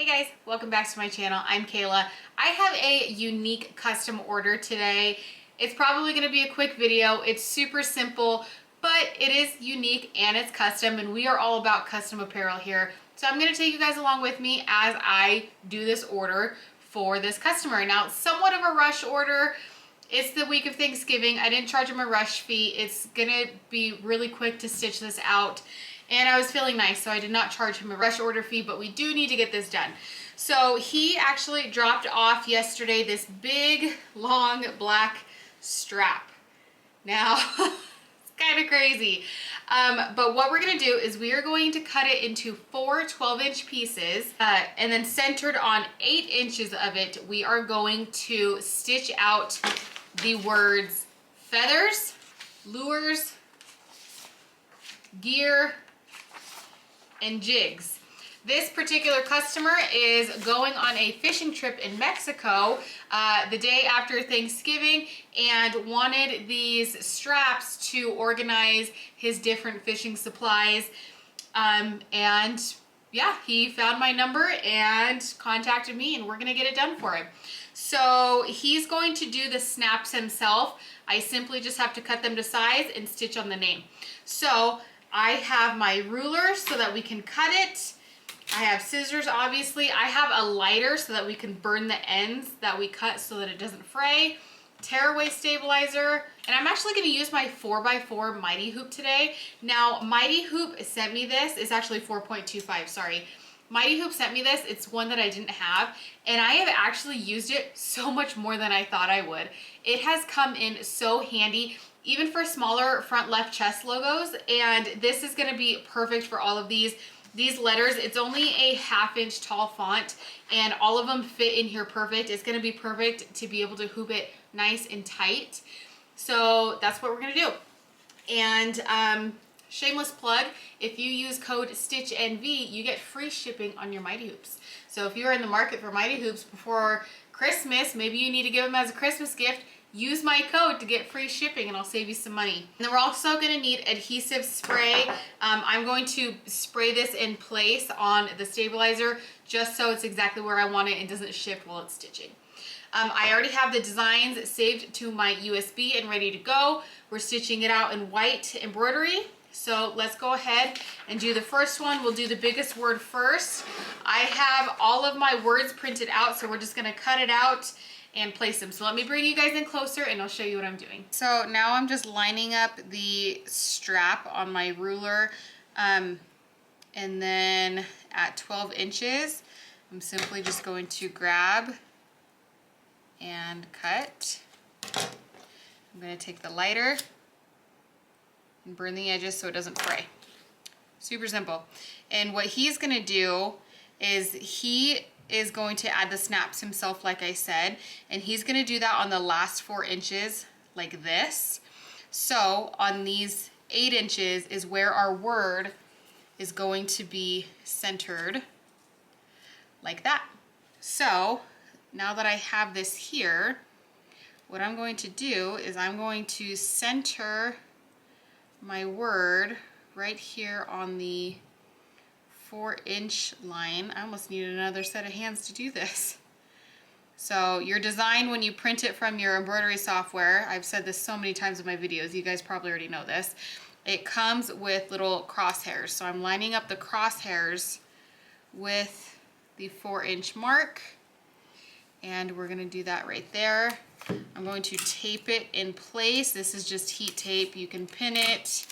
guys, welcome back to my channel. I'm Kayla. I have a unique custom order today. It's probably going to be a quick video. It's super simple, but it is unique and it's custom, and we are all about custom apparel here. So I'm going to take you guys along with me as I do this order for this customer. Now, it's somewhat of a rush order. It's the week of Thanksgiving. I didn't charge him a rush fee. It's going to be really quick to stitch this out. And I was feeling nice, so I did not charge him a rush order fee, but we do need to get this done. So he actually dropped off yesterday this big, long, black strap. Now, it's kind of crazy. But what we're going to do is we are going to cut it into 4 12-inch pieces, and then centered on 8 inches of it, we are going to stitch out the words feathers, lures, gear, and jigs. This particular customer is going on a fishing trip in Mexico the day after Thanksgiving and wanted these straps to organize his different fishing supplies. And yeah, he found my number and contacted me, and we're gonna get it done for him. So he's going to do the snaps himself. I simply just have to cut them to size and stitch on the name. So I have my ruler so that we can cut it. I have scissors, obviously. I have a lighter so that we can burn the ends that we cut so that it doesn't fray. Tearaway stabilizer. And I'm actually going to use my 4x4 Mighty Hoop today. Now, Mighty Hoop sent me this. It's actually 4.25, sorry. Mighty Hoop sent me this. It's one that I didn't have, and I have actually used it so much more than I thought I would. It has come in so handy, even for smaller front left chest logos, and this is going to be perfect for all of these letters. It's only a 1/2 inch tall font, and all of them fit in here perfect. It's going to be perfect to be able to hoop it nice and tight. So that's what we're going to do. And shameless plug, if you use code STITCHNV, you get free shipping on your Mighty Hoops. So if you're in the market for Mighty Hoops before Christmas, maybe you need to give them as a Christmas gift, use my code to get free shipping and I'll save you some money. And then we're also going to need adhesive spray. I'm going to spray this in place on the stabilizer just so it's exactly where I want it and doesn't shift while it's stitching. I already have the designs saved to my USB and ready to go. We're stitching it out in white embroidery. So let's go ahead and do the first one. We'll do the biggest word first. I have all of my words printed out, so we're just going to cut it out and place them. So let me bring you guys in closer and I'll show you what I'm doing. So now I'm just lining up the strap on my ruler, and then at 12 inches, I'm simply just going to grab and cut. I'm going to take the lighter and burn the edges so it doesn't fray. Super simple. And what he's going to do is he is going to add the snaps himself, like I said, and he's going to do that on the last 4 inches like this. So on these 8 inches is where our word is going to be centered like that. So now that I have this here, what I'm going to do is I'm going to center my word right here on the 4-inch line. I almost need another set of hands to do this. So your design, when you print it from your embroidery software, I've said this so many times in my videos, you guys probably already know this, it comes with little crosshairs. So I'm lining up the crosshairs with the 4-inch mark, and we're going to do that right there. I'm going to tape it in place. This is just heat tape. You can pin it.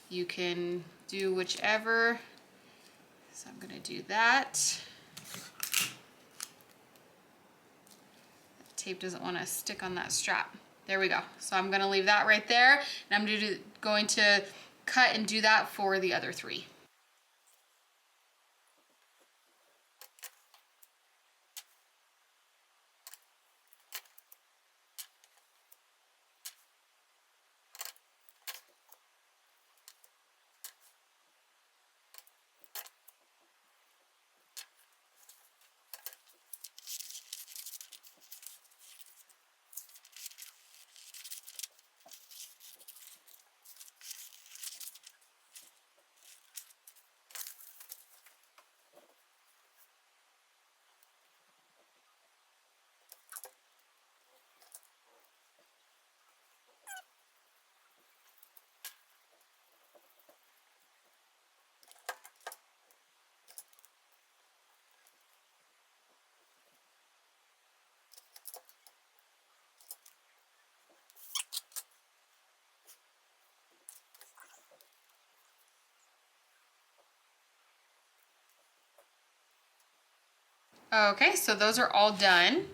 You can do whichever. So I'm going to do that. The tape doesn't want to stick on that strap. There we go. So I'm going to leave that right there, and I'm going to cut and do that for the other 3. Okay, so those are all done.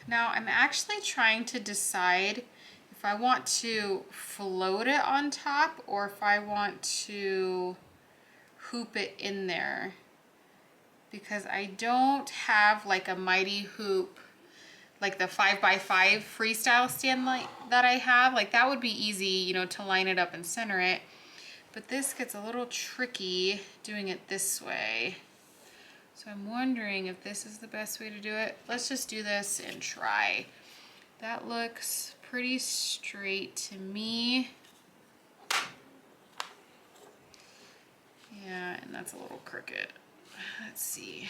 Now I'm actually trying to decide if I want to float it on top or if I want to hoop it in there, because I don't have like a mighty hoop, like the 5x5 freestyle stand like that I have. Like that would be easy, you know, to line it up and center it. But this gets a little tricky doing it this way. So I'm wondering if this is the best way to do it. Let's just do this and try. That looks pretty straight to me. Yeah, and that's a little crooked. Let's see.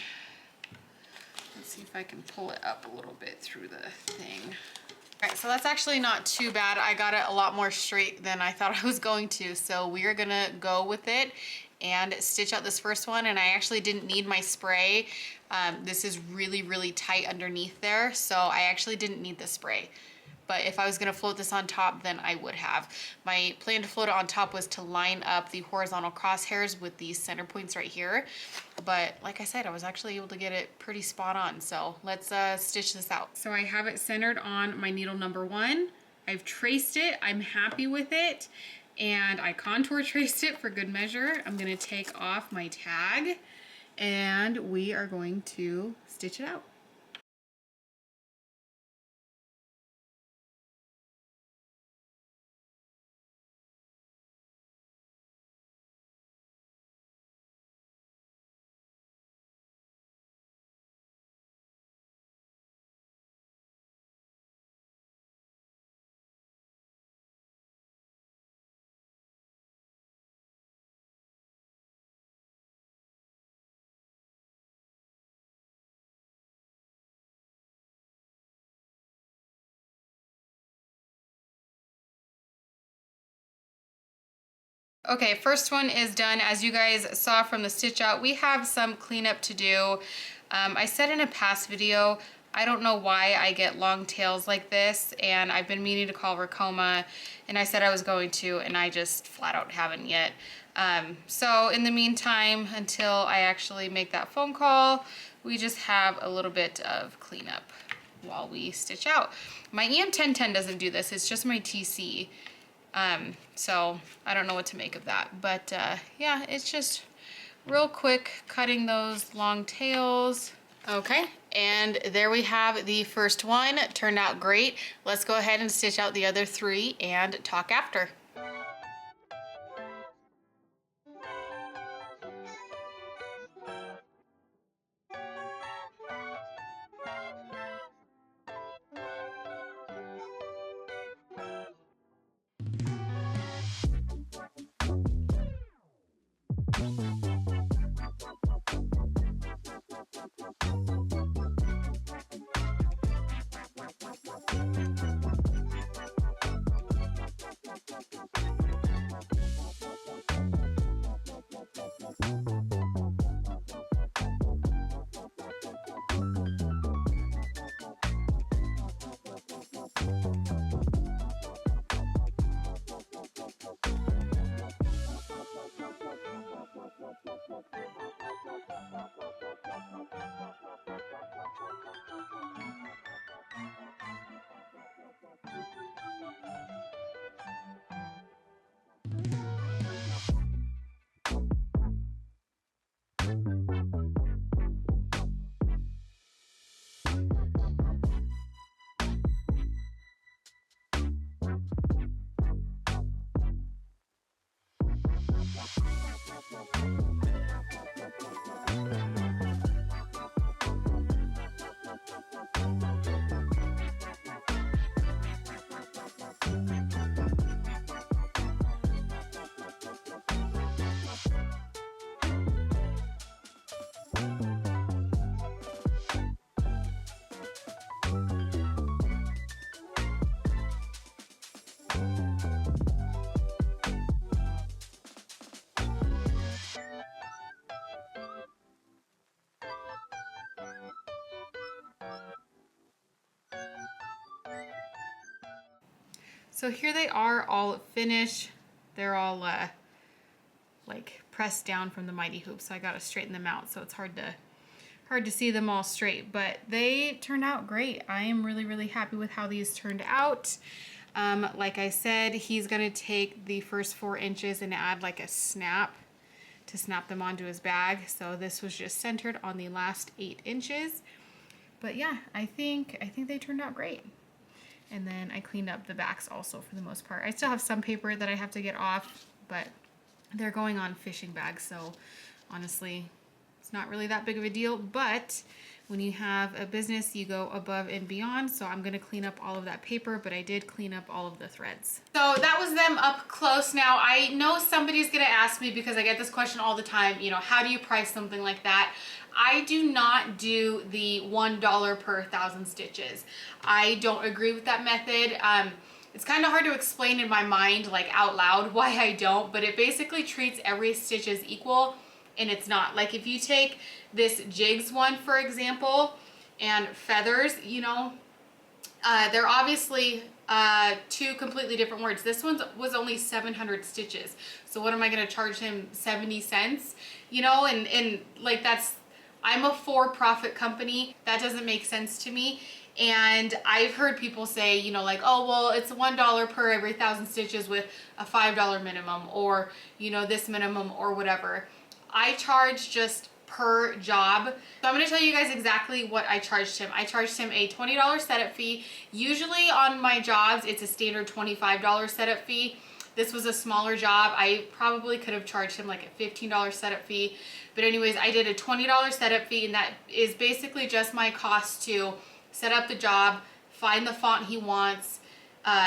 Let's see if I can pull it up a little bit through the thing. All right, so that's actually not too bad. I got it a lot more straight than I thought I was going to. So we are gonna go with it and stitch out this first one. And I actually didn't need my spray. This is really, really tight underneath there. So I actually didn't need the spray. But if I was gonna float this on top, then I would have. My plan to float it on top was to line up the horizontal crosshairs with these center points right here. But like I said, I was actually able to get it pretty spot on. So let's stitch this out. So I have it centered on my needle number 1. I've traced it, I'm happy with it. And I contour traced it for good measure. I'm gonna take off my tag and we are going to stitch it out. Okay, first one is done. As you guys saw from the stitch out, we have some cleanup to do. I said in a past video, I don't know why I get long tails like this, and I've been meaning to call Ricoma, and I said I was going to, and I just flat out haven't yet. So in the meantime, until I actually make that phone call, we just have a little bit of cleanup while we stitch out. My EM1010 doesn't do this, it's just my TC. So I don't know what to make of that, but yeah, it's just real quick cutting those long tails. Okay, and there we have the first one. It turned out great. Let's go ahead and stitch out the other 3 and talk after. So here they are all finished. They're all like pressed down from the mighty hoop, so I gotta straighten them out, so it's hard to hard to see them all straight, but they turned out great. I am really, really happy with how these turned out. Like I said, he's gonna take the first 4 inches and add like a snap to snap them onto his bag. So this was just centered on the last 8 inches. But yeah, I think they turned out great. And then I cleaned up the backs also for the most part. I still have some paper that I have to get off, but they're going on fishing bags, so honestly, it's not really that big of a deal. But when you have a business, you go above and beyond. So I'm gonna clean up all of that paper, but I did clean up all of the threads. So that was them up close. Now I know somebody's gonna ask me, because I get this question all the time, you know, how do you price something like that? I do not do the $1 per 1,000 stitches. I don't agree with that method. It's kind of hard to explain in my mind, like out loud, why I don't, but it basically treats every stitch as equal, and it's not. Like if you take this jigs one, for example, and feathers, you know, they're obviously 2 completely different words. This one was only 700 stitches. So what am I gonna charge him, 70 cents? You know, and like I'm a for-profit company. That doesn't make sense to me. And I've heard people say, you know, like, oh, well, it's $1 per every 1,000 stitches with a $5 minimum, or, you know, this minimum or whatever. I charge just per job. So I'm going to tell you guys exactly what I charged him. I charged him a $20 setup fee. Usually on my jobs, it's a standard $25 setup fee. This was a smaller job. I probably could have charged him like a $15 setup fee. But anyways, I did a $20 setup fee, and that is basically just my cost to set up the job, find the font he wants,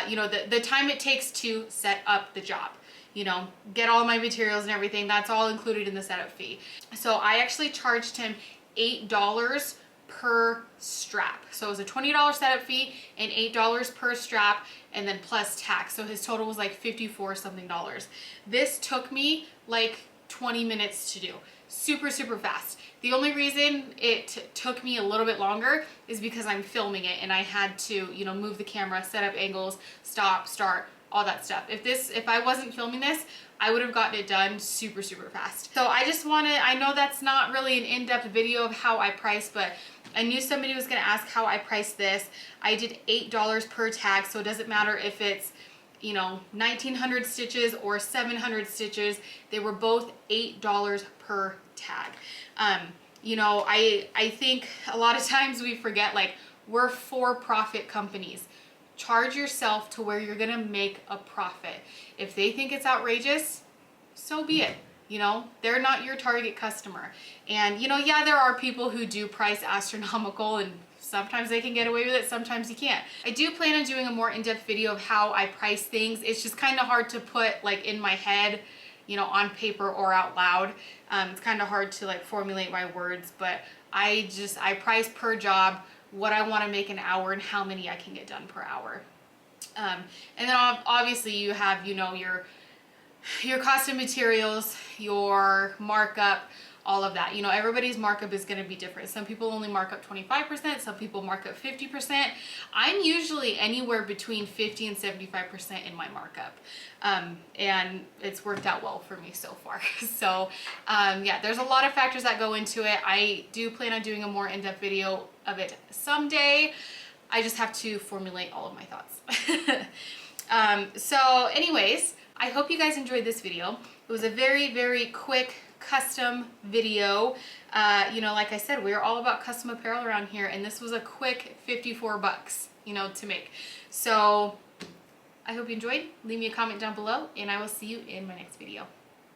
you know, the time it takes to set up the job, you know, get all my materials and everything. That's all included in the setup fee. So I actually charged him $8 per strap. So it was a $20 setup fee and $8 per strap, and then plus tax. So his total was like 54 something dollars. This took me like 20 minutes to do. Super, super fast. The only reason it took me a little bit longer is because I'm filming it, and I had to, you know, move the camera, set up angles, stop, start, all that stuff. If I wasn't filming this, I would have gotten it done super, super fast. So I know that's not really an in-depth video of how I price, but I knew somebody was gonna ask how I priced this. I did $8 per tag, so it doesn't matter if it's, you know, 1,900 stitches or 700 stitches. They were both $8 per tag. You know, I think a lot of times we forget, like, we're for-profit companies. Charge yourself to where you're gonna make a profit. If they think it's outrageous, so be it. You know, they're not your target customer. And, you know, yeah, there are people who do price astronomical, and sometimes they can get away with it, sometimes you can't. I do plan on doing a more in-depth video of how I price things. It's just kind of hard to put like in my head, you know, on paper or out loud. It's kind of hard to like formulate my words, but I price per job, what I want to make an hour and how many I can get done per hour. And then obviously you have, you know, your cost of materials, your markup, all of that. You know, everybody's markup is going to be different. Some people only mark up 25%, some people mark up 50%. I'm usually anywhere between 50 and 75% in my markup. And it's worked out well for me so far. So yeah, there's a lot of factors that go into it. I do plan on doing a more in-depth video of it someday. I just have to formulate all of my thoughts. So anyways, I hope you guys enjoyed this video. It was a very, very quick custom video. You know, like I said, we're all about custom apparel around here, and this was a quick 54 bucks, you know, to make. So I hope you enjoyed. Leave me a comment down below, and I will see you in my next video.